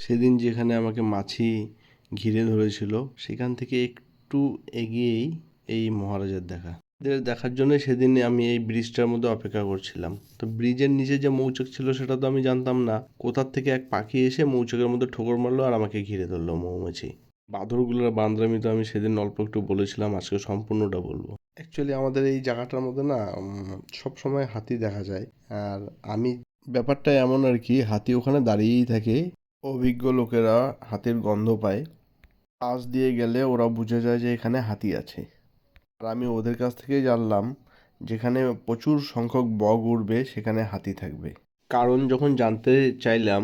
সেদিন যেখানে আমাকে মাছি ঘিরে ধরেছিল সেখান থেকে একটু এগিয়েই এই মহারাজের দেখা। এদের দেখার জন্য সেদিন আমি এই ব্রিজটার মধ্যে অপেক্ষা করছিলাম। তো ব্রিজের নিচে যে মৌচাক ছিল সেটা তো আমি জানতাম না। কোথার থেকে এক পাখি এসে মৌচাকের মধ্যে ঠোকর মারলো আর আমাকে ঘিরে ধরলো মৌমাছি। বাঁদরগুলোর বান্দরামি তো আমি সেদিন অল্প একটু বলেছিলাম, আজকে সম্পূর্ণটা বলবো। অ্যাকচুয়ালি আমাদের এই জায়গাটার মধ্যে না সব সময় হাতি দেখা যায়। আর আমি ব্যাপারটা এমন আর কি, হাতি ওখানে দাঁড়িয়েই থাকে। অভিজ্ঞ লোকেরা হাতির গন্ধ পায়, পাশ দিয়ে গেলে ওরা বুঝে যায় যে এখানে হাতি আছে। আর আমি ওদের কাছ থেকেই জানলাম যেখানে প্রচুর সংখ্যক বক উড়বে সেখানে হাতি থাকবে। কারণ যখন জানতে চাইলাম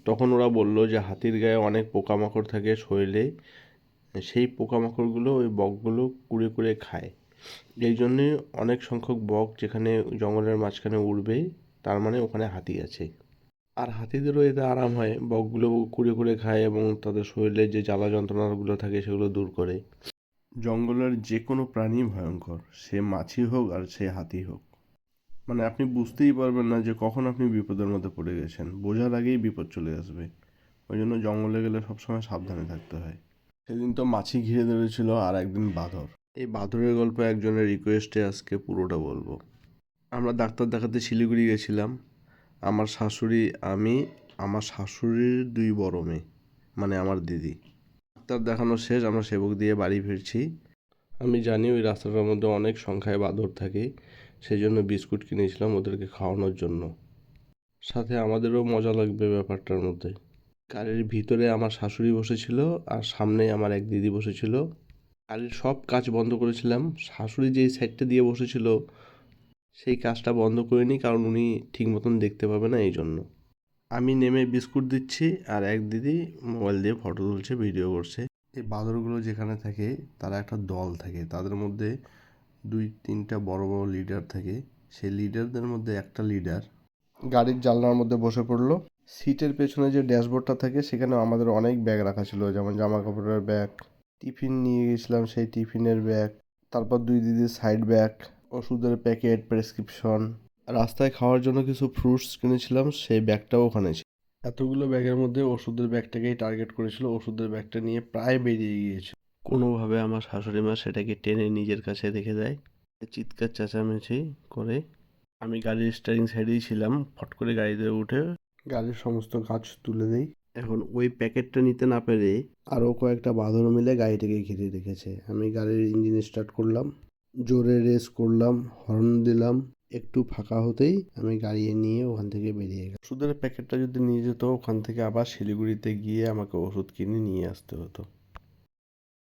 তখন ওরা বলল যে হাতির গায়ে অনেক পোকামাকড় থাকে শরীরে, সেই পোকামাকড়গুলো ওই বকগুলো কুড়ে কুড়ে খায়। এই জন্যে অনেক সংখ্যক বক যেখানে জঙ্গলের মাঝখানে উড়বে, তার মানে ওখানে হাতি আছে। আর হাতিদেরও এতে আরাম হয়, বকগুলো কুড়ে কুড়ে খায় এবং তাদের শরীরে যে জ্বালা যন্ত্রণাগুলো থাকে সেগুলো দূর করে। জঙ্গলের যে কোনো প্রাণী ভয়ঙ্কর, সে মাছি হোক আর সে হাতি হোক। মানে আপনি বুঝতেই পারবেন না যে কখন আপনি বিপদের মধ্যে পড়ে গেছেন, বোঝার আগেই বিপদ চলে আসবে। ওই জন্য জঙ্গলে গেলে সবসময় সাবধানে থাকতে হয়। সেদিন তো মাছি ঘিরে ধরেছিল, আর একদিন বাঁদর। এই বাঁদরের গল্প একজনের রিকোয়েস্টে আজকে পুরোটা বলবো। আমরা ডাক্তার দেখাতে শিলিগুড়ি গেছিলাম। আমার শাশুড়ি, আমি, আমার শাশুড়ির 2 বড় মেয়ে, মানে আমার দিদি। ডাক্তার দেখানো শেষ, আমরা সেবক দিয়ে বাড়ি ফিরছি। আমি জানি ওই রাস্তাটার মধ্যে অনেক সংখ্যায় বাঁদর থাকে, সেই জন্য বিস্কুট কিনেছিলাম ওদেরকে খাওয়ানোর জন্য। সাথে আমাদেরও মজা লাগবে ব্যাপারটার মধ্যে। গাড়ির ভিতরে আমার শাশুড়ি বসেছিল আর সামনে আমার এক দিদি বসেছিল। গাড়ির সব কাজ বন্ধ করেছিলাম, শাশুড়ি যেই সাইডটা দিয়ে বসেছিল সেই কাজটা বন্ধ করিনি, কারণ উনি ঠিক মতন দেখতে পাবে না এই জন্য। আমি নেমে বিস্কুট দিচ্ছি আর এক দিদি মোবাইল দিয়ে ফটো তুলছে, ভিডিও করছে। এই বাঁদরগুলো যেখানে থাকে তারা একটা দল থাকে, তাদের মধ্যে 2-3টা বড় বড় লিডার থাকে। সেই লিডারদের মধ্যে একটা লিডার গাড়ির জানলার মধ্যে বসে পড়লো। সিটের পেছনে যে ড্যাশবোর্ডটা থাকে সেখানে আমাদের অনেক ব্যাগ রাখা ছিল, যেমন জামা কাপড়ের ব্যাগ, টিফিন নিয়ে গেছিলাম সেই টিফিনের ব্যাগ, তারপর 2 দিদির সাইড ব্যাগ, ওষুধের প্যাকেট, প্রেসক্রিপশন, রাস্তায় খাওয়ার জন্য কিছু ফ্রুটস কিনেছিলাম সেই ব্যাগটাও ওখানে ছিল। এতগুলো ব্যাগের মধ্যে ওষুধের ব্যাগটাকেই টার্গেট করেছিল, ওষুধের ব্যাগটা নিয়ে প্রায় বেরিয়ে গিয়েছিল। কোনোভাবে আমার শাশুড়ি মা সেটাকে টেনে নিজের কাছে রেখে দেয়, চিৎকার চেঁচামেচি করে। আমি গাড়ির স্টিয়ারিং সাইডেই ছিলাম, ফট করে গাড়িতে উঠে গাড়ির সমস্ত কাজ তুলে দেই। এখন ওই প্যাকেটটা নিতে না পেরে আরও কয়েকটা বাঁদর মিলে গাড়িটাকে ঘিরে রেখেছে। আমি গাড়ির ইঞ্জিন স্টার্ট করলাম, জোরে রেস করলাম, হর্ন দিলাম। একটু ফাঁকা হতেই আমি গাড়ি নিয়ে ওখান থেকে বেরিয়ে গেলাম। ওষুধের প্যাকেটটা যদি নিয়ে যেত, ওখান থেকে আবার শিলিগুড়িতে গিয়ে আমাকে ওষুধ কিনে নিয়ে আসতে হতো।